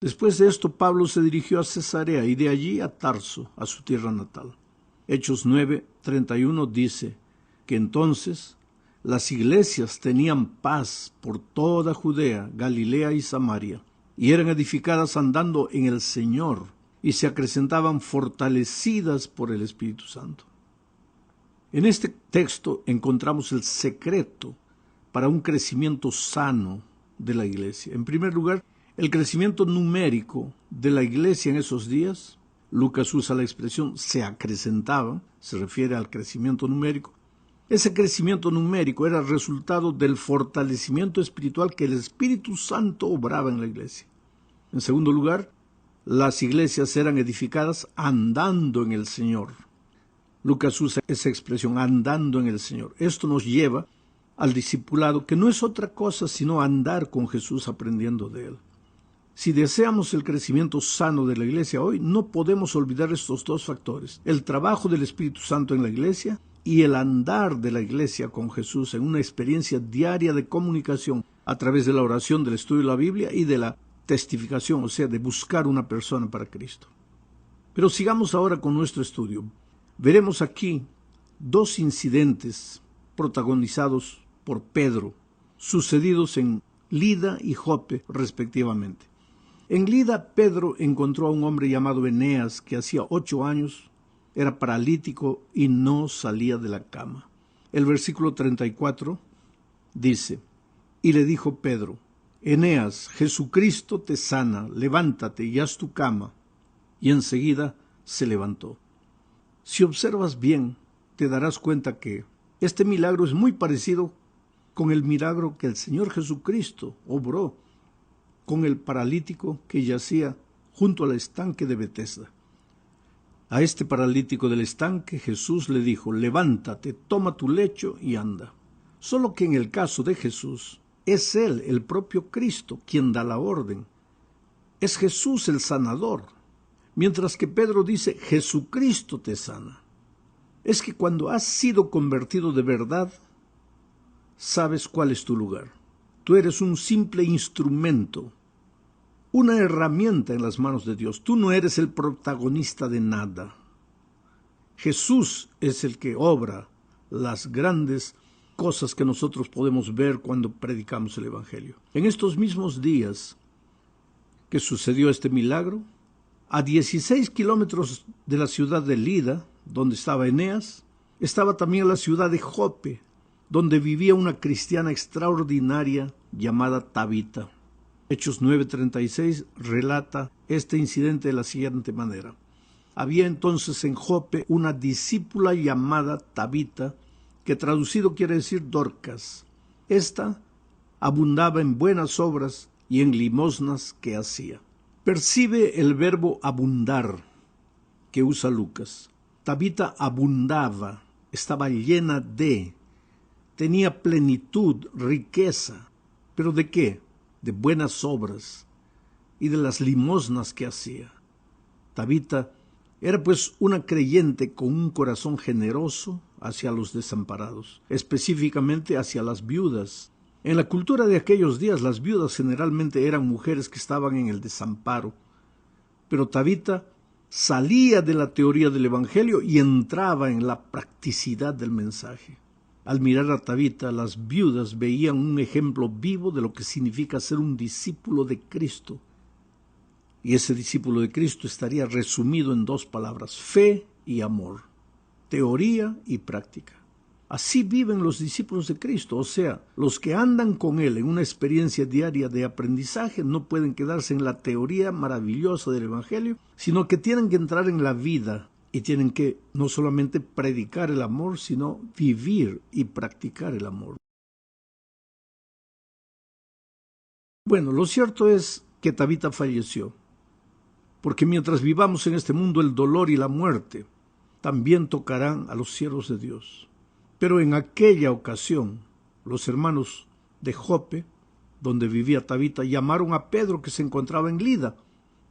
Después de esto, Pablo se dirigió a Cesarea y de allí a Tarso, a su tierra natal. Hechos 9:31 dice que entonces las iglesias tenían paz por toda Judea, Galilea y Samaria, y eran edificadas andando en el Señor, y se acrecentaban fortalecidas por el Espíritu Santo. En este texto encontramos el secreto para un crecimiento sano de la iglesia. En primer lugar, el crecimiento numérico de la iglesia en esos días. Lucas usa la expresión se acrecentaba, se refiere al crecimiento numérico. Ese crecimiento numérico era el resultado del fortalecimiento espiritual que el Espíritu Santo obraba en la iglesia. En segundo lugar, las iglesias eran edificadas andando en el Señor. Lucas usa esa expresión, andando en el Señor. Esto nos lleva al discipulado, que no es otra cosa sino andar con Jesús aprendiendo de Él. Si deseamos el crecimiento sano de la iglesia hoy, no podemos olvidar estos dos factores: el trabajo del Espíritu Santo en la iglesia y el andar de la iglesia con Jesús en una experiencia diaria de comunicación a través de la oración, del estudio de la Biblia y de la testificación, o sea, de buscar una persona para Cristo. Pero sigamos ahora con nuestro estudio. Veremos aquí dos incidentes protagonizados por Pedro, sucedidos en Lida y Jope, respectivamente. En Lida, Pedro encontró a un hombre llamado Eneas, que hacía 8 años era paralítico y no salía de la cama. El versículo 34 dice: y le dijo Pedro: Eneas, Jesucristo te sana, levántate y haz tu cama. Y enseguida se levantó. Si observas bien, te darás cuenta que este milagro es muy parecido con el milagro que el Señor Jesucristo obró con el paralítico que yacía junto al estanque de Betesda. A este paralítico del estanque Jesús le dijo: levántate, toma tu lecho y anda. Solo que en el caso de Jesús, es Él, el propio Cristo, quien da la orden. Es Jesús el sanador. Mientras que Pedro dice: Jesucristo te sana. Es que cuando has sido convertido de verdad, sabes cuál es tu lugar. Tú eres un simple instrumento, una herramienta en las manos de Dios. Tú no eres el protagonista de nada. Jesús es el que obra las grandes cosas que nosotros podemos ver cuando predicamos el Evangelio. En estos mismos días que sucedió este milagro, a 16 kilómetros de la ciudad de Lida, donde estaba Eneas, estaba también la ciudad de Jope, donde vivía una cristiana extraordinaria llamada Tabita. Hechos 9:36 relata este incidente de la siguiente manera: había entonces en Jope una discípula llamada Tabita, que traducido quiere decir Dorcas. Esta abundaba en buenas obras y en limosnas que hacía. Percibe el verbo abundar que usa Lucas. Tabita abundaba, estaba llena de, tenía plenitud, riqueza. ¿Pero de qué? De buenas obras y de las limosnas que hacía. Tabita era pues una creyente con un corazón generoso hacia los desamparados, específicamente hacia las viudas. En la cultura de aquellos días, las viudas generalmente eran mujeres que estaban en el desamparo, pero Tabita salía de la teoría del Evangelio y entraba en la practicidad del mensaje. Al mirar a Tabita, las viudas veían un ejemplo vivo de lo que significa ser un discípulo de Cristo. Y ese discípulo de Cristo estaría resumido en 2 palabras: fe y amor, teoría y práctica. Así viven los discípulos de Cristo, o sea, los que andan con Él en una experiencia diaria de aprendizaje no pueden quedarse en la teoría maravillosa del Evangelio, sino que tienen que entrar en la vida y tienen que no solamente predicar el amor, sino vivir y practicar el amor. Bueno, lo cierto es que Tabita falleció, porque mientras vivamos en este mundo el dolor y la muerte también tocarán a los siervos de Dios. Pero en aquella ocasión, los hermanos de Jope, donde vivía Tabita, llamaron a Pedro, que se encontraba en Lida,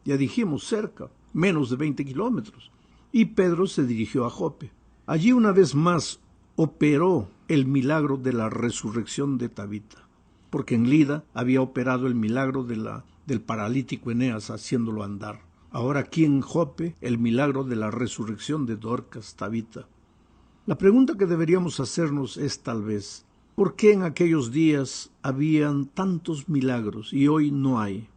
ya dijimos cerca, menos de 20 kilómetros, y Pedro se dirigió a Jope. Allí una vez más operó el milagro de la resurrección de Tabita, porque en Lida había operado el milagro de del paralítico Eneas haciéndolo andar. Ahora aquí en Jope, el milagro de la resurrección de Dorcas, Tabita. La pregunta que deberíamos hacernos es tal vez, ¿por qué en aquellos días habían tantos milagros y hoy no hay?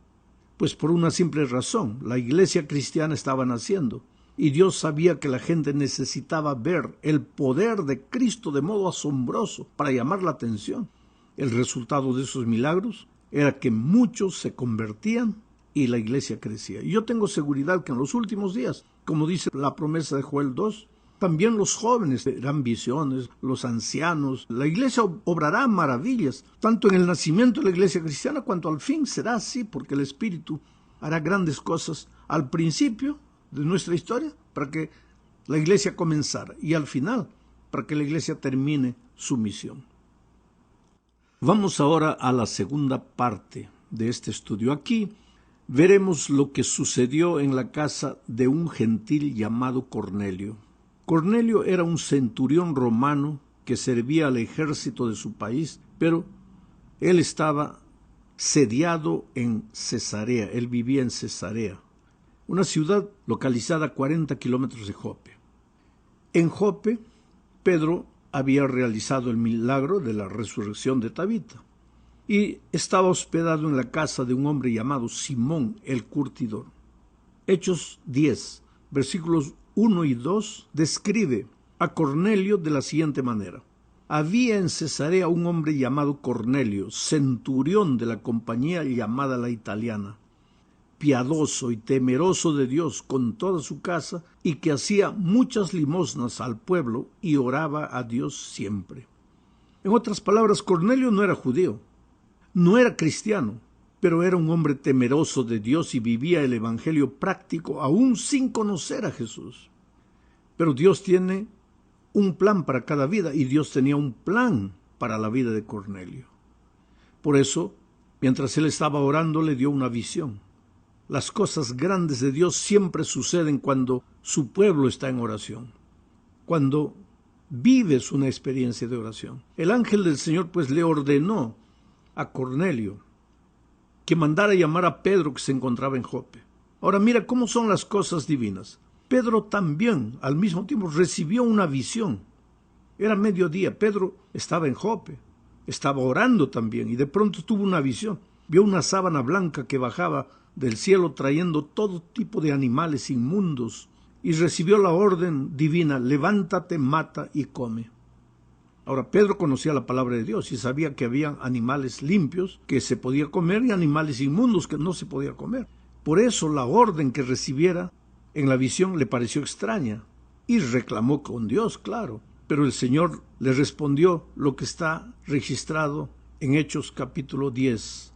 Pues por una simple razón, la iglesia cristiana estaba naciendo y Dios sabía que la gente necesitaba ver el poder de Cristo de modo asombroso para llamar la atención. El resultado de esos milagros era que muchos se convertían y la iglesia crecía. Y yo tengo seguridad que en los últimos días, como dice la promesa de Joel 2, también los jóvenes verán visiones, los ancianos. La iglesia obrará maravillas, tanto en el nacimiento de la iglesia cristiana cuanto al fin será así, porque el Espíritu hará grandes cosas al principio de nuestra historia para que la iglesia comenzara y al final para que la iglesia termine su misión. Vamos ahora a la segunda parte de este estudio. Aquí veremos lo que sucedió en la casa de un gentil llamado Cornelio. Cornelio era un centurión romano que servía al ejército de su país, pero él estaba sediado en Cesarea, él vivía en Cesarea, una ciudad localizada a 40 kilómetros de Jope. En Jope, Pedro había realizado el milagro de la resurrección de Tabita y estaba hospedado en la casa de un hombre llamado Simón el Curtidor. Hechos 10, versículos 1 y 2 describe a Cornelio de la siguiente manera. Había en Cesarea un hombre llamado Cornelio, centurión de la compañía llamada la Italiana, piadoso y temeroso de Dios con toda su casa, y que hacía muchas limosnas al pueblo y oraba a Dios siempre. En otras palabras, Cornelio no era judío, no era cristiano, pero era un hombre temeroso de Dios y vivía el evangelio práctico aún sin conocer a Jesús. Pero Dios tiene un plan para cada vida y Dios tenía un plan para la vida de Cornelio. Por eso, mientras él estaba orando, le dio una visión. Las cosas grandes de Dios siempre suceden cuando su pueblo está en oración, cuando vives una experiencia de oración. El ángel del Señor pues le ordenó a Cornelio que mandara llamar a Pedro, que se encontraba en Jope. Ahora mira cómo son las cosas divinas. Pedro también al mismo tiempo recibió una visión. Era mediodía, Pedro estaba en Jope, estaba orando también y de pronto tuvo una visión. Vio una sábana blanca que bajaba del cielo trayendo todo tipo de animales inmundos y recibió la orden divina: levántate, mata y come. Ahora, Pedro conocía la palabra de Dios y sabía que había animales limpios que se podía comer y animales inmundos que no se podía comer. Por eso la orden que recibiera en la visión le pareció extraña y reclamó con Dios, claro. Pero el Señor le respondió lo que está registrado en Hechos capítulo 10.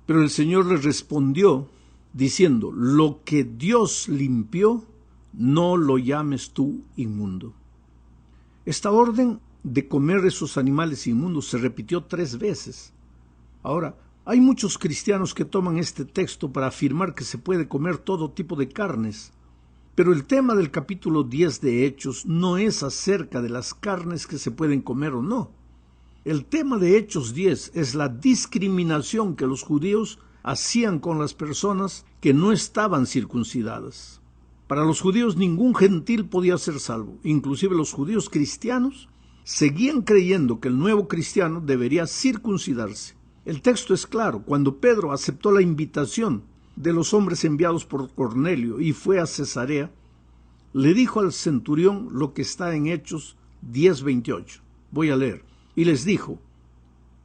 Pero el Señor le respondió diciendo: lo que Dios limpió, no lo llames tú inmundo. Esta orden de comer esos animales inmundos se repitió 3 veces. Ahora, hay muchos cristianos que toman este texto para afirmar que se puede comer todo tipo de carnes, pero el tema del capítulo 10 de Hechos no es acerca de las carnes que se pueden comer o no. El tema de Hechos 10 es la discriminación que los judíos hacían con las personas que no estaban circuncidadas. Para los judíos ningún gentil podía ser salvo, inclusive los judíos cristianos seguían creyendo que el nuevo cristiano debería circuncidarse. El texto es claro: cuando Pedro aceptó la invitación de los hombres enviados por Cornelio y fue a Cesarea, le dijo al centurión lo que está en Hechos 10:28. Voy a leer. Y les dijo: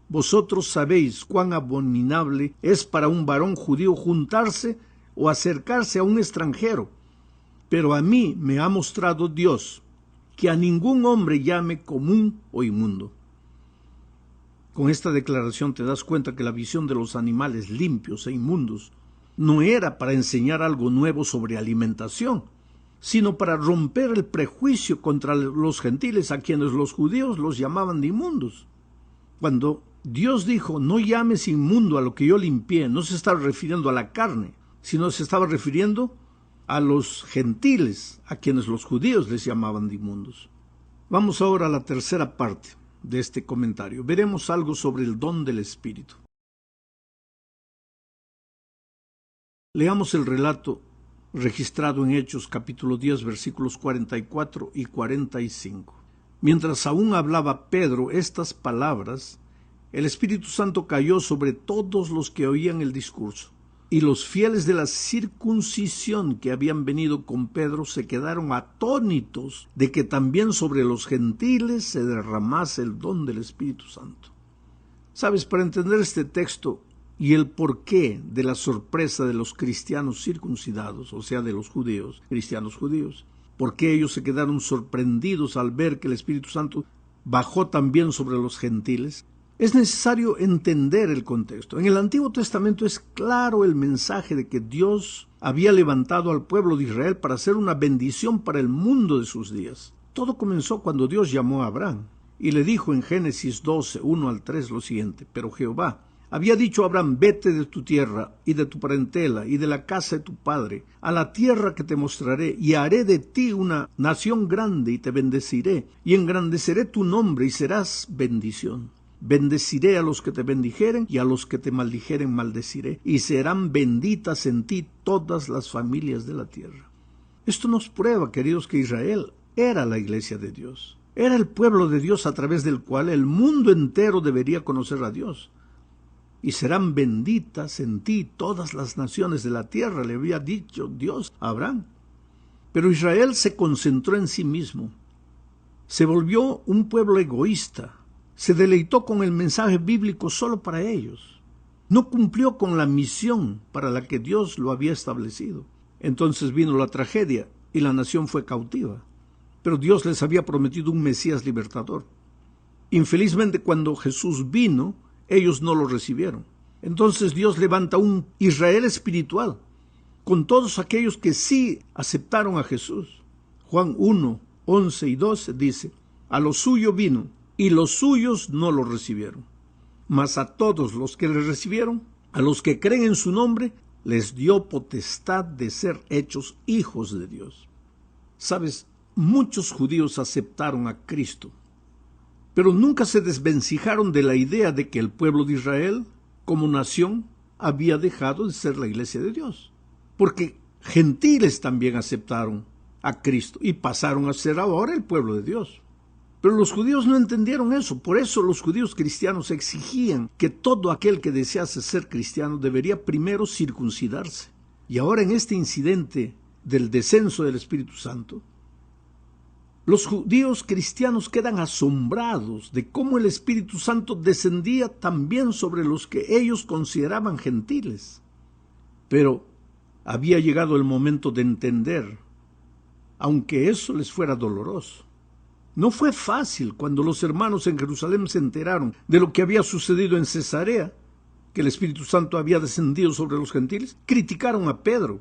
vosotros sabéis cuán abominable es para un varón judío juntarse o acercarse a un extranjero, pero a mí me ha mostrado Dios que a ningún hombre llame común o inmundo. Con esta declaración te das cuenta que la visión de los animales limpios e inmundos no era para enseñar algo nuevo sobre alimentación, sino para romper el prejuicio contra los gentiles, a quienes los judíos los llamaban de inmundos. Cuando Dios dijo: no llames inmundo a lo que yo limpié, no se estaba refiriendo a la carne, sino se estaba refiriendo a los gentiles, a quienes los judíos les llamaban de inmundos. Vamos ahora a la tercera parte de este comentario. Veremos algo sobre el don del Espíritu. Leamos el relato registrado en Hechos capítulo 10 versículos 44 y 45. Mientras aún hablaba Pedro estas palabras, el Espíritu Santo cayó sobre todos los que oían el discurso. Y los fieles de la circuncisión que habían venido con Pedro se quedaron atónitos de que también sobre los gentiles se derramase el don del Espíritu Santo. Sabes, para entender este texto y el porqué de la sorpresa de los cristianos circuncidados, o sea, de los judíos, cristianos judíos, por qué ellos se quedaron sorprendidos al ver que el Espíritu Santo bajó también sobre los gentiles, es necesario entender el contexto. En el Antiguo Testamento es claro el mensaje de que Dios había levantado al pueblo de Israel para ser una bendición para el mundo de sus días. Todo comenzó cuando Dios llamó a Abraham y le dijo en Génesis 12, 1 al 3 lo siguiente: pero Jehová había dicho a Abraham: vete de tu tierra y de tu parentela y de la casa de tu padre a la tierra que te mostraré, y haré de ti una nación grande y te bendeciré y engrandeceré tu nombre y serás bendición. Bendeciré a los que te bendijeren y a los que te maldijeren maldeciré, y serán benditas en ti todas las familias de la tierra. Esto nos prueba, queridos, que Israel era la iglesia de Dios. Era el pueblo de Dios a través del cual el mundo entero debería conocer a Dios. Y serán benditas en ti todas las naciones de la tierra, le había dicho Dios a Abraham. Pero Israel se concentró en sí mismo. Se volvió un pueblo egoísta. Se deleitó con el mensaje bíblico solo para ellos. No cumplió con la misión para la que Dios lo había establecido. Entonces vino la tragedia y la nación fue cautiva. Pero Dios les había prometido un Mesías libertador. Infelizmente, cuando Jesús vino, ellos no lo recibieron. Entonces Dios levanta un Israel espiritual con todos aquellos que sí aceptaron a Jesús. Juan 1, 11 y 12 dice: a lo suyo vino, y los suyos no lo recibieron. Mas a todos los que le recibieron, a los que creen en su nombre, les dio potestad de ser hechos hijos de Dios. Sabes, muchos judíos aceptaron a Cristo, pero nunca se desvencijaron de la idea de que el pueblo de Israel, como nación, había dejado de ser la iglesia de Dios. Porque gentiles también aceptaron a Cristo y pasaron a ser ahora el pueblo de Dios. Pero los judíos no entendieron eso. Por eso los judíos cristianos exigían que todo aquel que desease ser cristiano debería primero circuncidarse. Y ahora, en este incidente del descenso del Espíritu Santo, los judíos cristianos quedan asombrados de cómo el Espíritu Santo descendía también sobre los que ellos consideraban gentiles. Pero había llegado el momento de entender, aunque eso les fuera doloroso. No fue fácil cuando los hermanos en Jerusalén se enteraron de lo que había sucedido en Cesarea, que el Espíritu Santo había descendido sobre los gentiles. Criticaron a Pedro,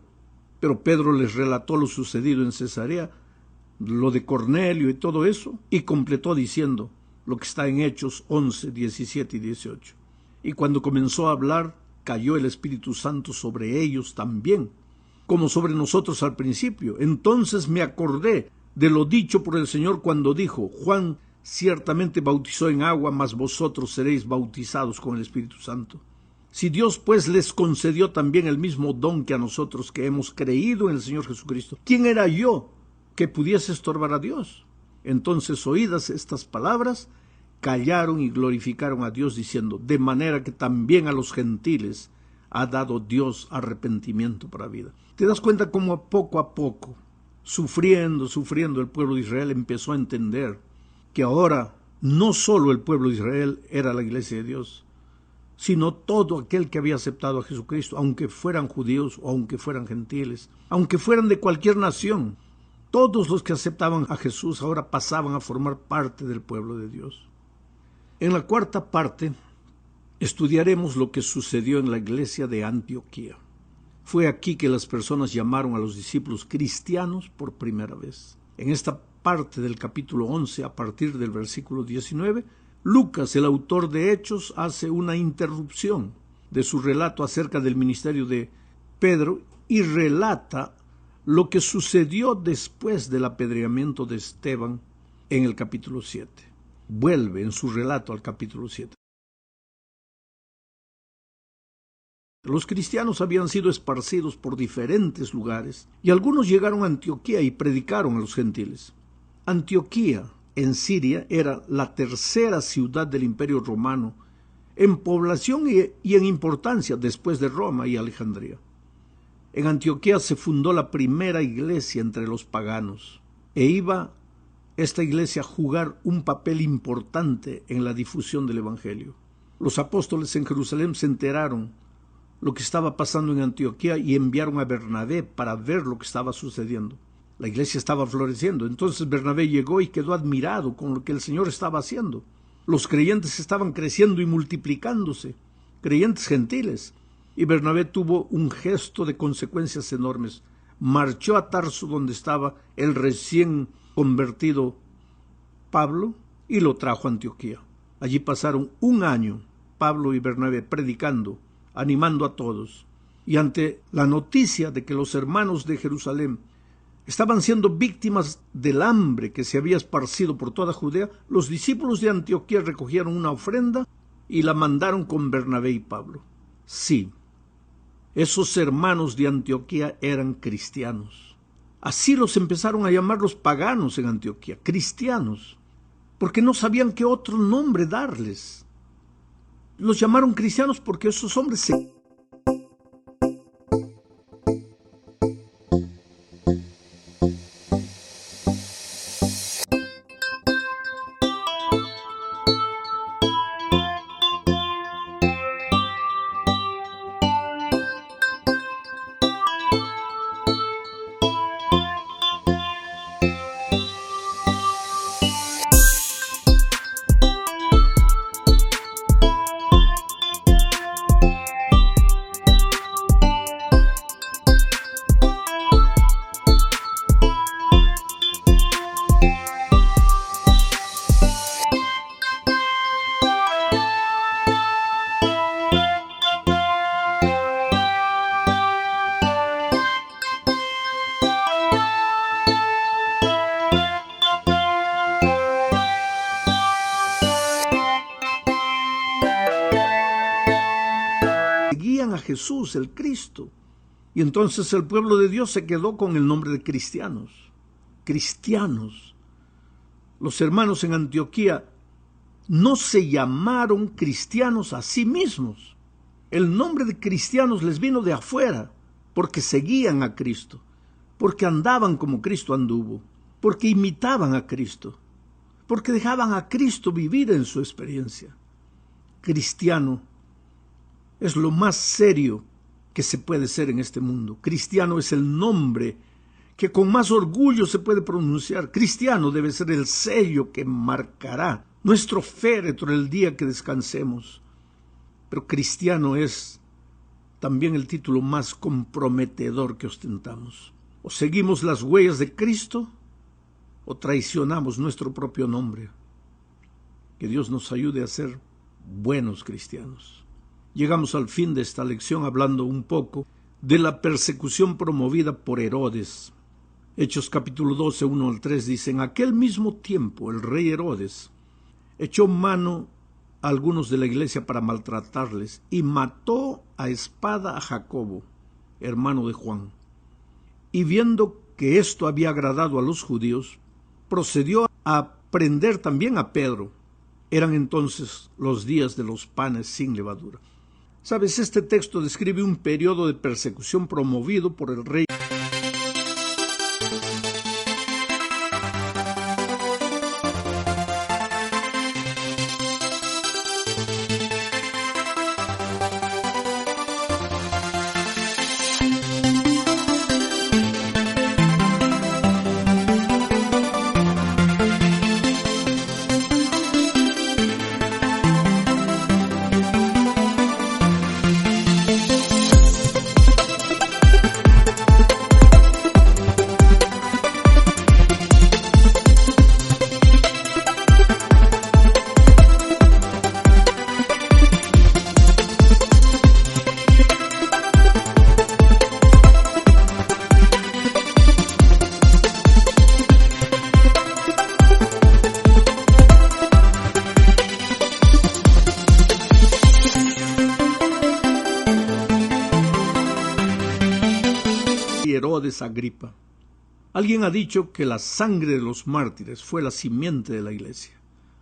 pero Pedro les relató lo sucedido en Cesarea, lo de Cornelio y todo eso, y completó diciendo lo que está en Hechos 11, 17 y 18. Y cuando comenzó a hablar, cayó el Espíritu Santo sobre ellos también, como sobre nosotros al principio. Entonces me acordé de lo dicho por el Señor cuando dijo: Juan ciertamente bautizó en agua, mas vosotros seréis bautizados con el Espíritu Santo. Si Dios pues les concedió también el mismo don que a nosotros que hemos creído en el Señor Jesucristo, ¿quién era yo que pudiese estorbar a Dios? Entonces, oídas estas palabras, callaron y glorificaron a Dios diciendo: de manera que también a los gentiles ha dado Dios arrepentimiento para vida. ¿Te das cuenta cómo poco a poco, sufriendo, el pueblo de Israel empezó a entender que ahora no solo el pueblo de Israel era la iglesia de Dios, sino todo aquel que había aceptado a Jesucristo, aunque fueran judíos o aunque fueran gentiles, aunque fueran de cualquier nación? Todos los que aceptaban a Jesús ahora pasaban a formar parte del pueblo de Dios. En la cuarta parte estudiaremos lo que sucedió en la iglesia de Antioquía. Fue aquí que las personas llamaron a los discípulos cristianos por primera vez. En esta parte del capítulo 11, a partir del versículo 19, Lucas, el autor de Hechos, hace una interrupción de su relato acerca del ministerio de Pedro y relata lo que sucedió después del apedreamiento de Esteban en el capítulo 7. Vuelve en su relato al capítulo 7. Los cristianos habían sido esparcidos por diferentes lugares y algunos llegaron a Antioquía y predicaron a los gentiles. Antioquía, en Siria, era la tercera ciudad del Imperio Romano en población y en importancia después de Roma y Alejandría. En Antioquía se fundó la primera iglesia entre los paganos e iba esta iglesia a jugar un papel importante en la difusión del Evangelio. Los apóstoles en Jerusalén se enteraron lo que estaba pasando en Antioquía y enviaron a Bernabé para ver lo que estaba sucediendo. La iglesia estaba floreciendo. Entonces Bernabé llegó y quedó admirado con lo que el Señor estaba haciendo. Los creyentes estaban creciendo y multiplicándose, creyentes gentiles. Y Bernabé tuvo un gesto de consecuencias enormes. Marchó a Tarso, donde estaba el recién convertido Pablo, y lo trajo a Antioquía. Allí pasaron un año Pablo y Bernabé predicando, animando a todos. Y ante la noticia de que los hermanos de Jerusalén estaban siendo víctimas del hambre que se había esparcido por toda Judea, los discípulos de Antioquía recogieron una ofrenda y la mandaron con Bernabé y Pablo. Sí, esos hermanos de Antioquía eran cristianos. Así los empezaron a llamar los paganos en Antioquía, cristianos, porque no sabían qué otro nombre darles. Los llamaron cristianos porque esos hombres se seguían a Jesús, el Cristo. Y entonces el pueblo de Dios se quedó con el nombre de cristianos. Cristianos. Los hermanos en Antioquía no se llamaron cristianos a sí mismos. El nombre de cristianos les vino de afuera, porque seguían a Cristo, porque andaban como Cristo anduvo, porque imitaban a Cristo, porque dejaban a Cristo vivir en su experiencia. Cristiano es lo más serio que se puede ser en este mundo. Cristiano es el nombre que con más orgullo se puede pronunciar. Cristiano debe ser el sello que marcará nuestro féretro el día que descansemos. Pero cristiano es también el título más comprometedor que ostentamos. O seguimos las huellas de Cristo o traicionamos nuestro propio nombre. Que Dios nos ayude a ser buenos cristianos. Llegamos al fin de esta lección hablando un poco de la persecución promovida por Herodes. Hechos capítulo 12, 1 al 3 dice: en aquel mismo tiempo el rey Herodes echó mano a algunos de la iglesia para maltratarles y mató a espada a Jacobo, hermano de Juan. Y viendo que esto había agradado a los judíos, procedió a prender también a Pedro. Eran entonces los días de los panes sin levadura. Sabes, este texto describe un periodo de persecución promovido por el rey. rey Herodes Agripa. Alguien ha dicho que la sangre de los mártires fue la simiente de la iglesia.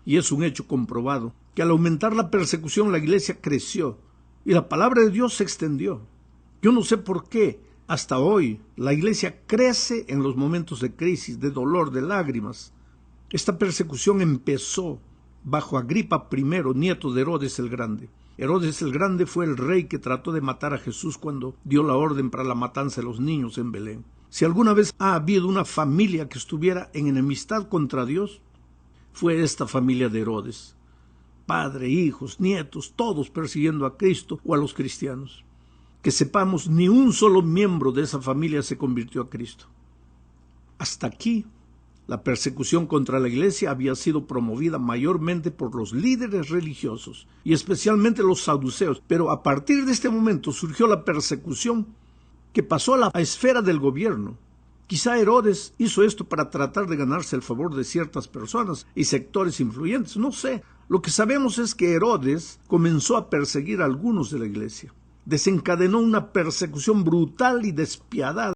Y es un hecho comprobado, que al aumentar la persecución la iglesia creció y la palabra de Dios se extendió. Yo no sé por qué hasta hoy la iglesia crece en los momentos de crisis, de dolor, de lágrimas. Esta persecución empezó bajo Agripa I, nieto de Herodes el Grande. Herodes el Grande fue el rey que trató de matar a Jesús cuando dio la orden para la matanza de los niños en Belén. Si alguna vez ha habido una familia que estuviera en enemistad contra Dios, fue esta familia de Herodes. Padre, hijos, nietos, todos persiguiendo a Cristo o a los cristianos. Que sepamos, ni un solo miembro de esa familia se convirtió a Cristo. Hasta aquí, la persecución contra la iglesia había sido promovida mayormente por los líderes religiosos y especialmente los saduceos, pero a partir de este momento surgió la persecución que pasó a la esfera del gobierno. Quizá Herodes hizo esto para tratar de ganarse el favor de ciertas personas y sectores influyentes, no sé. Lo que sabemos es que Herodes comenzó a perseguir a algunos de la iglesia. Desencadenó una persecución brutal y despiadada